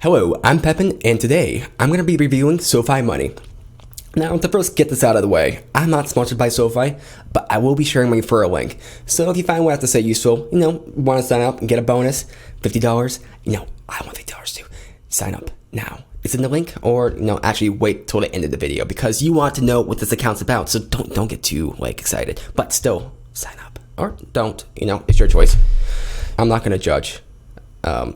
Hello, I'm Pepin, and today I'm going to be reviewing SOFI Money. Now, to first get this out of the way, I'm not sponsored by SOFI, but I will be sharing my referral link. So if you find what I have to say useful, want to sign up and get a bonus, $50, I want $50 too. Sign up now. It's in the link, or actually wait till the end of the video because you want to know what this account's about. So don't get too excited, but still sign up or don't. It's your choice. I'm not going to judge.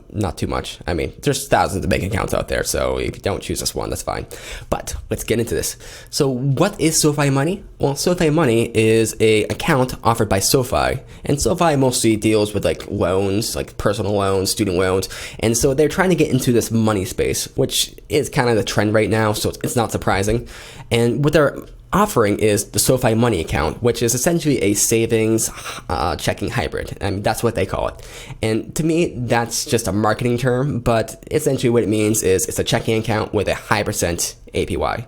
Not too much. I mean, there's thousands of bank accounts out there, so if you don't choose this one, that's fine. But let's get into this. So what is SOFI Money? Well, SOFI Money is an account offered by SOFI, and SOFI mostly deals with loans, like personal loans, student loans, and so they're trying to get into this money space, which is kind of the trend right now, so it's not surprising. And what they're offering is the SOFI Money account, which is essentially a savings checking hybrid. I mean, that's what they call it. And to me, that's just a marketing term, but essentially what it means is it's a checking account with a high percent APY.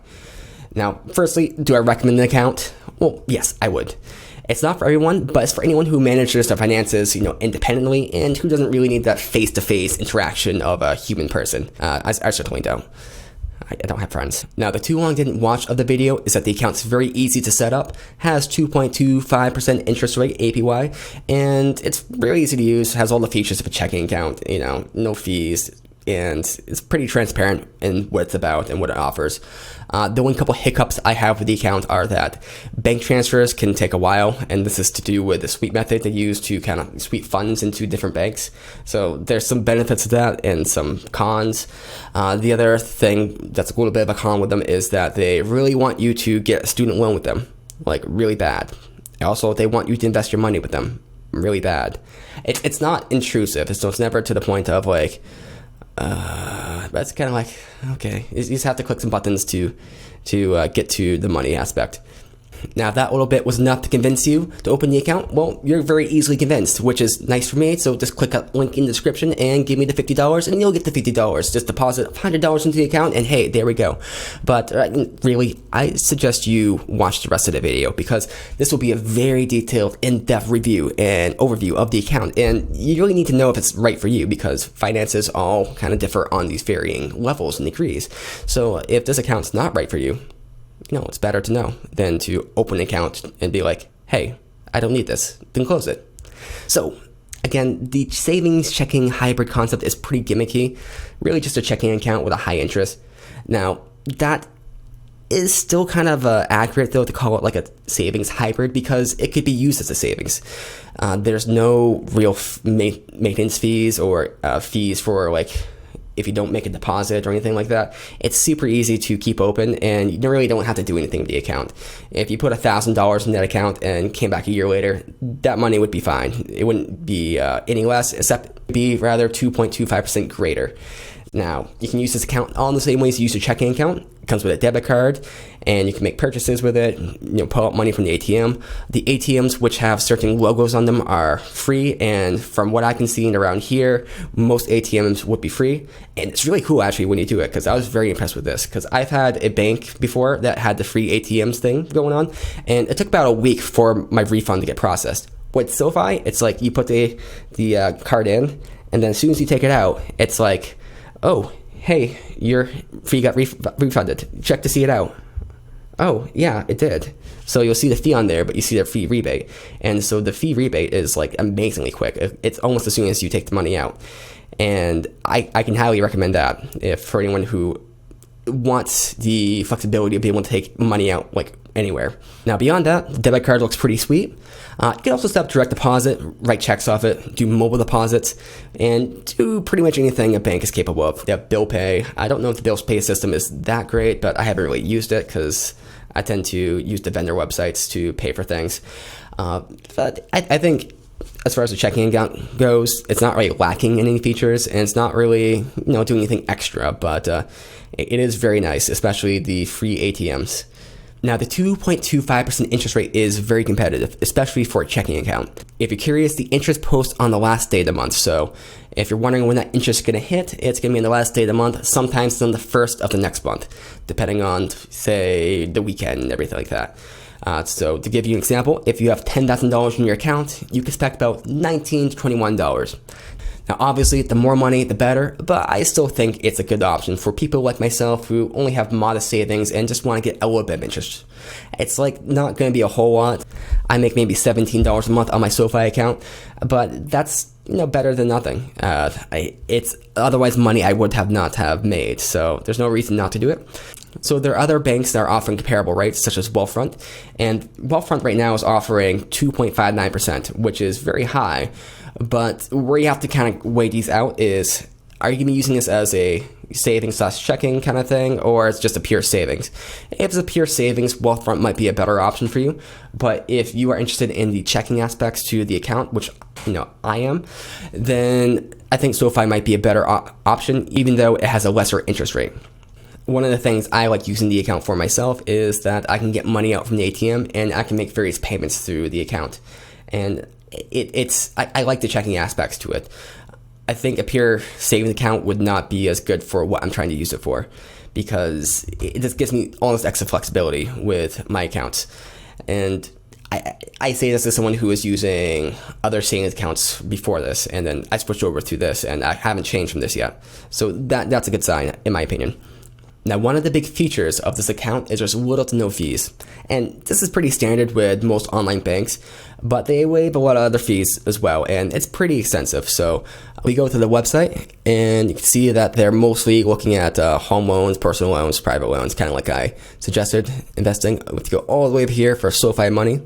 Now, firstly, do I recommend an account? Well, yes, I would. It's not for everyone, but it's for anyone who manages their finances, independently and who doesn't really need that face-to-face interaction of a human person. I certainly don't. I don't have friends. Now, the too long didn't watch of the video is that the account's very easy to set up, has 2.25% interest rate APY, and it's really easy to use, has all the features of a checking account, no fees, and it's pretty transparent in what it's about and what it offers. The only couple hiccups I have with the account are that bank transfers can take a while, and this is to do with the sweep method they use to kind of sweep funds into different banks. So there's some benefits to that and some cons. The other thing that's a little bit of a con with them is that they really want you to get a student loan with them, really bad. Also, they want you to invest your money with them, really bad. It's not intrusive, so it's never to the point of that's kind of okay, you just have to click some buttons to get to the money aspect. Now, if that little bit was enough to convince you to open the account, well, you're very easily convinced, which is nice for me. So just click that link in the description and give me the $50 and you'll get the $50. Just deposit $100 into the account and hey, there we go. But really, I suggest you watch the rest of the video because this will be a very detailed, in-depth review and overview of the account. And you really need to know if it's right for you because finances all kind of differ on these varying levels and degrees. So if this account's not right for you, it's better to know than to open an account and be like, hey, I don't need this, then close it. So again, the savings checking hybrid concept is pretty gimmicky, really just a checking account with a high interest. Now, that is still kind of accurate though to call it a savings hybrid because it could be used as a savings. There's no real maintenance fees or fees for if you don't make a deposit or anything like that. It's super easy to keep open and you really don't have to do anything with the account. If you put $1,000 in that account and came back a year later, that money would be fine. It wouldn't be any less, except be rather 2.25% greater. Now, you can use this account all in the same ways you use your checking account. It comes with a debit card, and you can make purchases with it, pull out money from the ATM. The ATMs, which have certain logos on them, are free, and from what I can see around here, most ATMs would be free. And it's really cool, actually, when you do it, because I was very impressed with this, because I've had a bank before that had the free ATMs thing going on, and it took about a week for my refund to get processed. With SOFI, it's you put the card in, and then as soon as you take it out, it's oh, hey, your fee got refunded. Check to see it out. Oh, yeah, it did. So you'll see the fee on there, but you see the fee rebate. And so the fee rebate is amazingly quick. It's almost as soon as you take the money out. And I can highly recommend that for anyone who wants the flexibility of being able to take money out anywhere. Now, beyond that, the debit card looks pretty sweet. You can also set up direct deposit, write checks off it, do mobile deposits, and do pretty much anything a bank is capable of. They have bill pay. I don't know if the bill pay system is that great, but I haven't really used it because I tend to use the vendor websites to pay for things. But I think as far as the checking account goes, it's not really lacking in any features, and it's not really doing anything extra, but it is very nice, especially the free ATMs. Now, the 2.25% interest rate is very competitive, especially for a checking account. If you're curious, the interest posts on the last day of the month. So if you're wondering when that interest is going to hit, it's going to be on the last day of the month, sometimes on the first of the next month, depending on, say, the weekend and everything like that. So to give you an example, if you have $10,000 in your account, you can expect about $19 to $21. Now, obviously, the more money, the better, but I still think it's a good option for people like myself who only have modest savings and just want to get a little bit of interest. It's like not going to be a whole lot. I make maybe $17 a month on my SoFi account, but that's better than nothing. It's otherwise money I would have not have made, so there's no reason not to do it. So there are other banks that are offering comparable rates, such as Wealthfront, and Wealthfront right now is offering 2.59%, which is very high. But where you have to kind of weigh these out is, are you going to be using this as a savings / checking kind of thing, or it's just a pure savings? If it's a pure savings, Wealthfront might be a better option for you. But if you are interested in the checking aspects to the account, which I am, then I think SoFi might be a better option, even though it has a lesser interest rate. One of the things I like using the account for myself is that I can get money out from the ATM and I can make various payments through the account. And I like the checking aspects to it. I think a pure savings account would not be as good for what I'm trying to use it for, because it just gives me all this extra flexibility with my accounts. And I say this as someone who was using other savings accounts before this, and then I switched over to this, and I haven't changed from this yet. So that's a good sign, in my opinion. Now, one of the big features of this account is there's little to no fees. And this is pretty standard with most online banks, but they waive a lot of other fees as well, and it's pretty extensive. So we go to the website, and you can see that they're mostly looking at home loans, personal loans, private loans, kind of like I suggested investing. We have to go all the way over here for SOFI Money.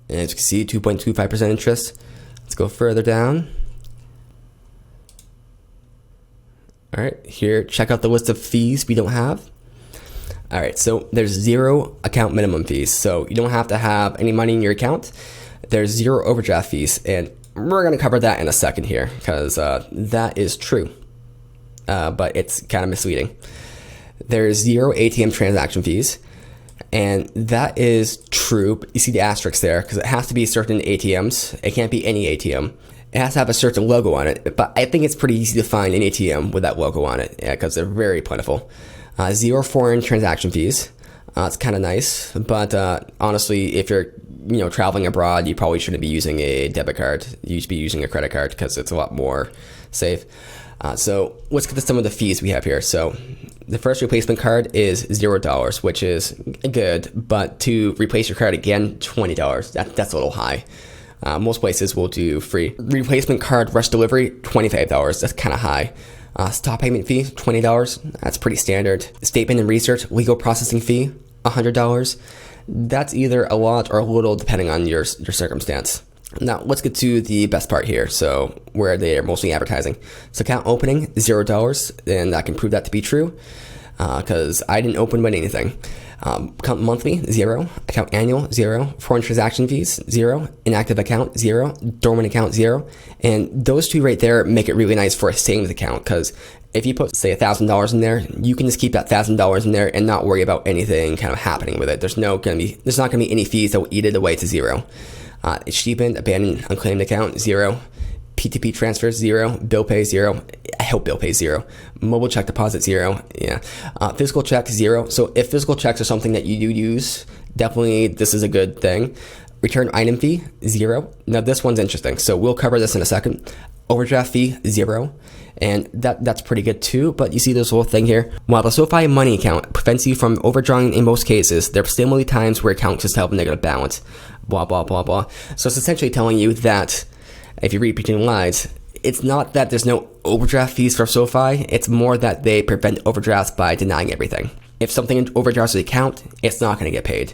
And as you can see, 2.25% interest. Let's go further down. All right, here, check out the list of fees we don't have. All right, so there's 0 account minimum fees. So you don't have to have any money in your account. There's 0 overdraft fees. And we're going to cover that in a second here, because that is true, but it's kind of misleading. There's 0 ATM transaction fees. And that is true, but you see the asterisk there, because it has to be certain ATMs. It can't be any ATM. It has to have a certain logo on it, but I think it's pretty easy to find an ATM with that logo on it, because they're very plentiful. 0 foreign transaction fees. It's kind of nice, but honestly, if you're traveling abroad, you probably shouldn't be using a debit card. You should be using a credit card, because it's a lot more safe. So let's get to some of the fees we have here. So the first replacement card is $0, which is good, but to replace your card again, $20. That's a little high. Most places will do free. Replacement card rush delivery, $25. That's kind of high. Stop payment fee, $20. That's pretty standard. Statement and research legal processing fee, $100. That's either a lot or a little depending on your circumstance. Now, let's get to the best part here. So where they are mostly advertising. So account opening, $0. And I can prove that to be true, because I didn't open with anything. Account monthly, 0. Account annual, 0. Foreign transaction fees, 0. Inactive account, 0. Dormant account, 0. And those two right there make it really nice for a savings account, because if you put, say, $1,000 in there, you can just keep that $1,000 in there and not worry about anything kind of happening with it. There's not going to be any fees that will eat it away to 0. It's cheapened, abandoned, unclaimed account, 0. P2P transfers, 0. Bill pay, 0. I hope bill pay, 0. Mobile check deposit, 0. Yeah. Physical check, 0. So if physical checks are something that you do use, definitely this is a good thing. Return item fee, 0. Now this one's interesting, so we'll cover this in a second. Overdraft fee, 0. And that's pretty good too, but you see this little thing here. While the SoFi Money account prevents you from overdrawing in most cases, there are still only times where accounts just have a negative balance. Blah, blah, blah, blah. So it's essentially telling you that, if you read between the lines, it's not that there's no overdraft fees for SoFi, it's more that they prevent overdrafts by denying everything. If something overdrafts the account, it's not going to get paid.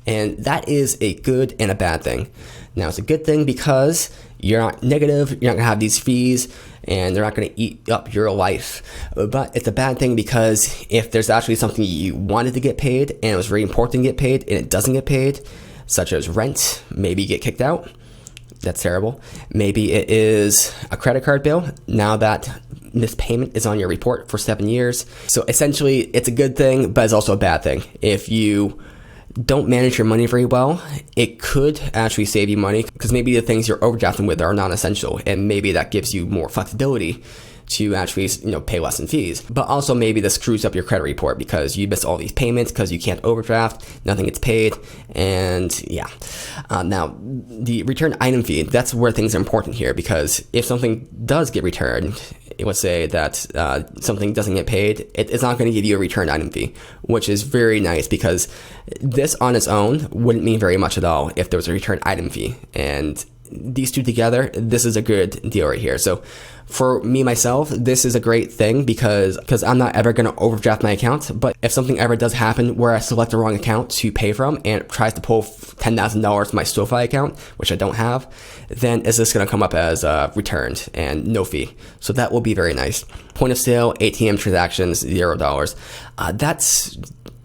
And that is a good and a bad thing. Now, it's a good thing because you're not negative, you're not going to have these fees, and they're not going to eat up your life. But it's a bad thing because if there's actually something you wanted to get paid, and it was very important to get paid, and it doesn't get paid, such as rent, maybe you get kicked out. That's terrible. Maybe it is a credit card bill. Now that this payment is on your report for 7 years. So essentially, it's a good thing, but it's also a bad thing. If you don't manage your money very well, it could actually save you money, because maybe the things you're overdrafting with are non-essential, and maybe that gives you more flexibility to actually, pay less in fees. But also maybe this screws up your credit report because you miss all these payments because you can't overdraft, nothing gets paid, and yeah. Now, the return item fee, that's where things are important here, because if something does get returned, let's say that something doesn't get paid, it's not going to give you a return item fee, which is very nice, because this on its own wouldn't mean very much at all if there was a return item fee. And these two together, this is a good deal right here. So for me, myself, this is a great thing because I'm not ever going to overdraft my account. But if something ever does happen where I select the wrong account to pay from and it tries to pull $10,000 from my SOFI account, which I don't have, then it's just going to come up as returned and no fee. So that will be very nice. Point of sale, ATM transactions, $0. That's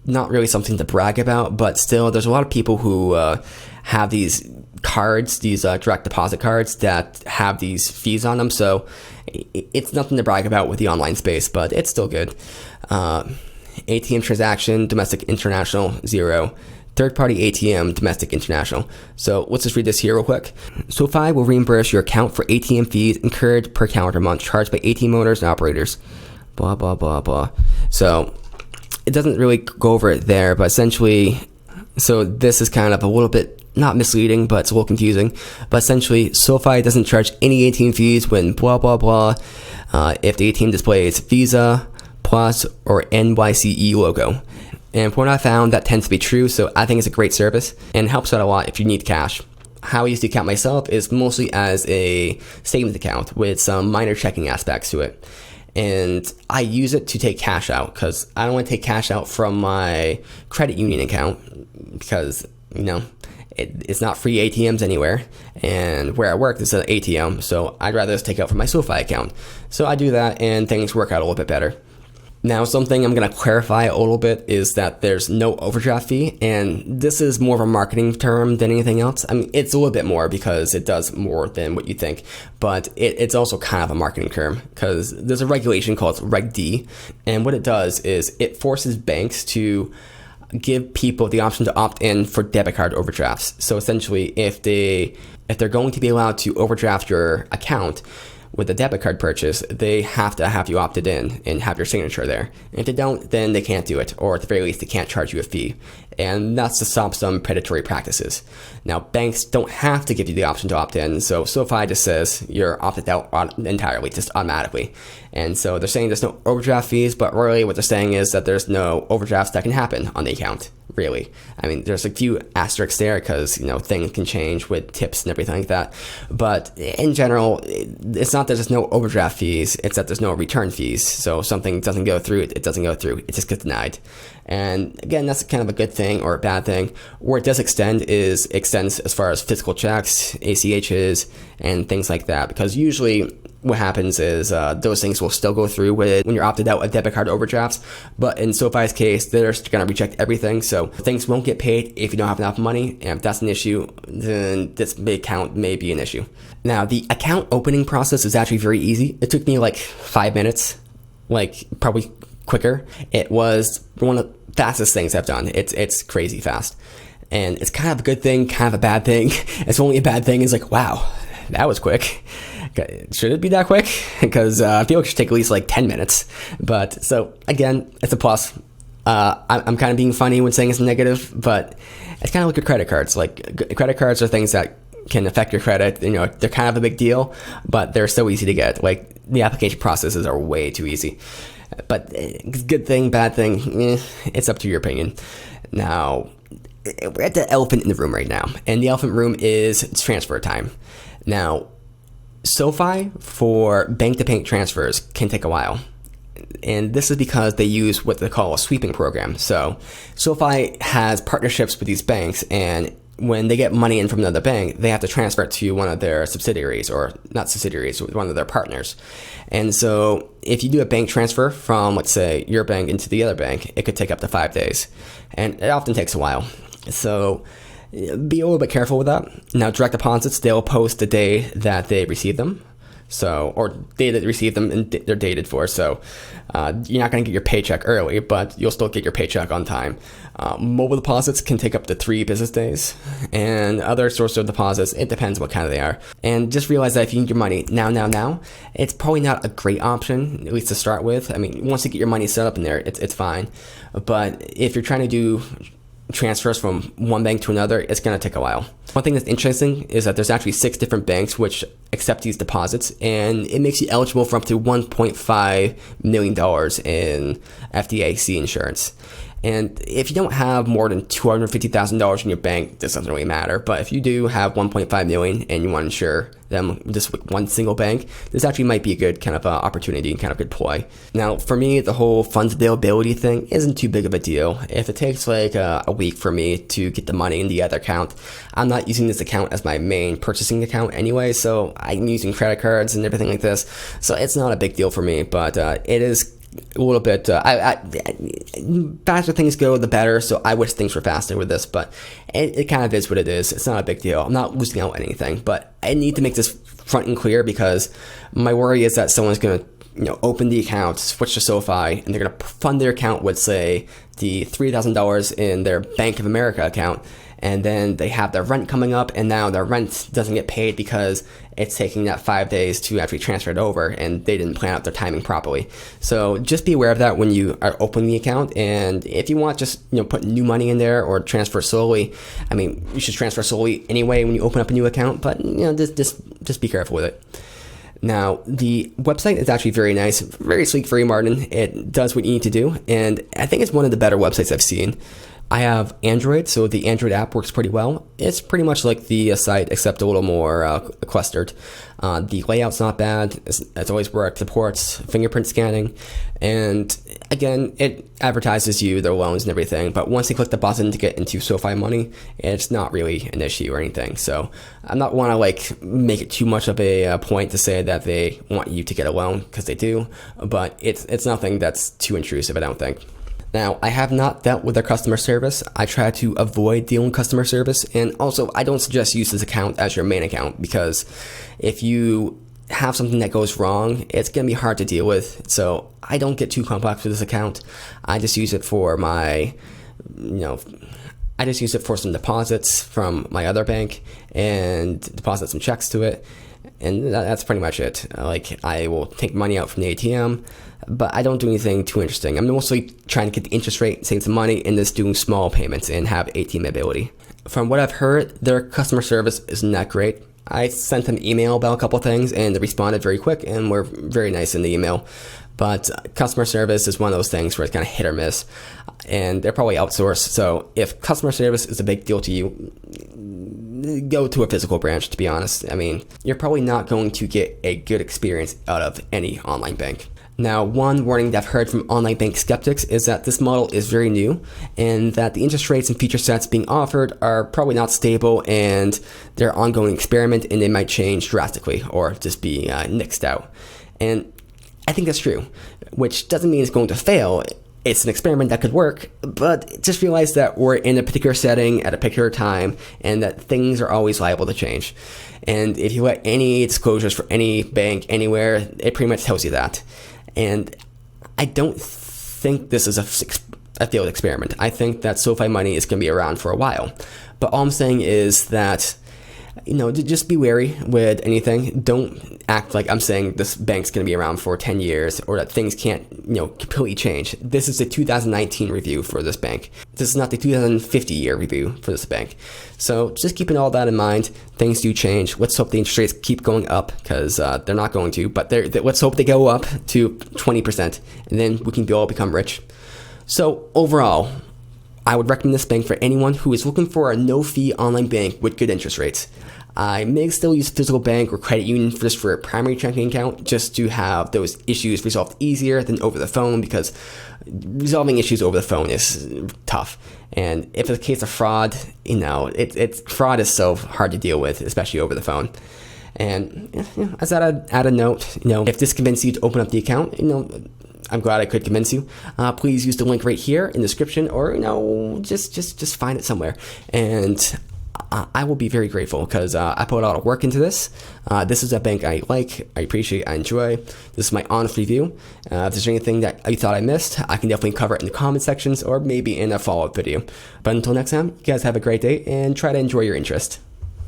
not really something to brag about, but still, there's a lot of people who have these cards, these direct deposit cards that have these fees on them. So it's nothing to brag about with the online space, but it's still good. ATM transaction, domestic, international, 0. Third-party ATM, domestic, international. So let's just read this here real quick. SOFI will reimburse your account for ATM fees incurred per calendar month charged by ATM owners and operators. Blah, blah, blah, blah. So it doesn't really go over it there, but essentially, so this is kind of a little bit not misleading, but it's a little confusing. But essentially, SOFI doesn't charge any ATM fees when blah, blah, blah, if the ATM displays Visa, Plus, or NYCE logo. And from what I found, that tends to be true, so I think it's a great service and helps out a lot if you need cash. How I use the account myself is mostly as a savings account with some minor checking aspects to it. And I use it to take cash out because I don't want to take cash out from my credit union account because, it's not free ATMs anywhere, and where I work, there's an ATM, so I'd rather just take out from my SOFI account. So I do that, and things work out a little bit better. Now, something I'm going to clarify a little bit is that there's no overdraft fee, and this is more of a marketing term than anything else. I mean, it's a little bit more because it does more than what you think, but it's also kind of a marketing term because there's a regulation called Reg D, and what it does is it forces banks to give people the option to opt in for debit card overdrafts. So essentially, if they're going to be allowed to overdraft your account with a debit card purchase, they have to have you opted in and have your signature there. And if they don't, then they can't do it, or at the very least, they can't charge you a fee. And that's to stop some predatory practices. Now, banks don't have to give you the option to opt in, so SOFI just says you're opted out entirely, just automatically. And so they're saying there's no overdraft fees, but really what they're saying is that there's no overdrafts that can happen on the account, really. I mean, there's a few asterisks there because, things can change with tips and everything like that. But in general, it's not that there's no overdraft fees, it's that there's no return fees. So if something doesn't go through, it doesn't go through, it just gets denied. And again, that's kind of a good thing or a bad thing. Where it does extends as far as physical checks, ACHs, and things like that. Because usually what happens is those things will still go through when you're opted out of debit card overdrafts. But in SOFI's case, they're just going to reject everything. So things won't get paid if you don't have enough money. And if that's an issue, then this account may be an issue. Now, the account opening process is actually very easy. It took me like 5 minutes, probably quicker. It was one of the fastest things I've done. It's crazy fast. And it's kind of a good thing, kind of a bad thing. It's only a bad thing is wow, that was quick. Should it be that quick? Because I feel it should take at least 10 minutes. But so again, it's a plus. I'm kind of being funny when saying it's negative, but it's kind of like your credit cards. Credit cards are things that can affect your credit. They're kind of a big deal, but they're so easy to get. The application processes are way too easy. But good thing, bad thing, it's up to your opinion. Now, we're at the elephant in the room right now, and the elephant room is transfer time. Now, SOFI for bank-to-bank transfers can take a while, and this is because they use what they call a sweeping program. So SOFI has partnerships with these banks, and when they get money in from another bank, they have to transfer it to one of their subsidiaries, or not subsidiaries, one of their partners. And so if you do a bank transfer from, let's say, your bank into the other bank, it could take up to 5 days. And it often takes a while. So be a little bit careful with that. Now, direct deposits, they'll post the day that they receive them. So, or day that receive them and they're dated for. So you're not going to get your paycheck early, but you'll still get your paycheck on time. Mobile deposits can take up to 3 business days, and other sorts of deposits, it depends what kind of they are. And just realize that if you need your money now, it's probably not a great option, at least to start with. I mean, once you get your money set up in there, it's fine. But if you're trying to do transfers from one bank to another, it's going to take a while. One thing that's interesting is that there's actually 6 different banks which accept these deposits, and it makes you eligible for up to $1.5 million in FDIC insurance. And if you don't have more than $250,000 in your bank, this doesn't really matter. But if you do have $1.5 million and you want to insure them just with one single bank, this actually might be a good kind of opportunity and kind of good ploy. Now, for me, the whole funds availability thing isn't too big of a deal. If it takes like a week for me to get the money in the other account, I'm not using this account as my main purchasing account anyway, so I'm using credit cards and everything like this. So it's not a big deal for me, but it is a little bit faster things go, the better. So I wish things were faster with this, but it kind of is what it is. It's not a big deal. I'm not losing out on anything, but I need to make this front and clear because my worry is that someone's going to open the account, switch to SoFi, and they're going to fund their account with, say, the $3,000 in their Bank of America account, and then they have their rent coming up, and now their rent doesn't get paid because it's taking that 5 days to actually transfer it over, and they didn't plan out their timing properly. So just be aware of that when you are opening the account, and if you want just put new money in there or transfer slowly, I mean, you should transfer slowly anyway when you open up a new account, but just be careful with it. Now, the website is actually very nice, very sleek, very modern. It does what you need to do, and I think it's one of the better websites I've seen. I have Android, so the Android app works pretty well. It's pretty much like the site, except a little more clustered. The layout's not bad. It's always worked. Supports fingerprint scanning. And again, it advertises you their loans and everything. But once you click the button to get into SoFi Money, it's not really an issue or anything. So I'm not want to make it too much of a point to say that they want you to get a loan, because they do. But it's nothing that's too intrusive, I don't think. Now, I have not dealt with their customer service. I try to avoid dealing with customer service, and also I don't suggest use this account as your main account, because if you have something that goes wrong, it's going to be hard to deal with. So I don't get too complex with this account. I just use it for I just use it for some deposits from my other bank and deposit some checks to it. And that's pretty much it. I will take money out from the ATM, but I don't do anything too interesting. I'm mostly trying to get the interest rate, save some money, and just doing small payments and have ATM ability. From what I've heard, their customer service isn't that great. I sent them an email about a couple things, and they responded very quick and were very nice in the email. But customer service is one of those things where it's kind of hit or miss, and they're probably outsourced. So if customer service is a big deal to you, go to a physical branch, to be honest. I mean, you're probably not going to get a good experience out of any online bank. Now, one warning that I've heard from online bank skeptics is that this model is very new, and that the interest rates and feature sets being offered are probably not stable, and they're an ongoing experiment, and they might change drastically or just be nixed out. And I think that's true, which doesn't mean it's going to fail. It's an experiment that could work, but just realize that we're in a particular setting at a particular time, and that things are always liable to change. And if you let any disclosures for any bank anywhere, it pretty much tells you that. And I don't think this is a failed experiment. I think that SoFi Money is going to be around for a while. But all I'm saying is that, just be wary with anything. Don't act like I'm saying this bank's going to be around for 10 years or that things can't, completely change. This is the 2019 review for this bank. This is not the 2050 year review for this bank. So just keeping all that in mind, things do change. Let's hope the interest rates keep going up, because they're not going to, but let's hope they go up to 20%, and then we can all become rich. So overall, I would recommend this bank for anyone who is looking for a no-fee online bank with good interest rates. I may still use physical bank or credit union for a primary checking account, just to have those issues resolved easier than over the phone, because resolving issues over the phone is tough. And if it's a case of fraud, fraud is so hard to deal with, especially over the phone. And as an added note, if this convinced you to open up the account, I'm glad I could convince you. Please use the link right here in the description, or just find it somewhere. And I will be very grateful because I put a lot of work into this. This is a bank I like, I appreciate, I enjoy. This is my honest review. If there's anything that you thought I missed, I can definitely cover it in the comment sections or maybe in a follow-up video. But until next time, you guys have a great day and try to enjoy your interest.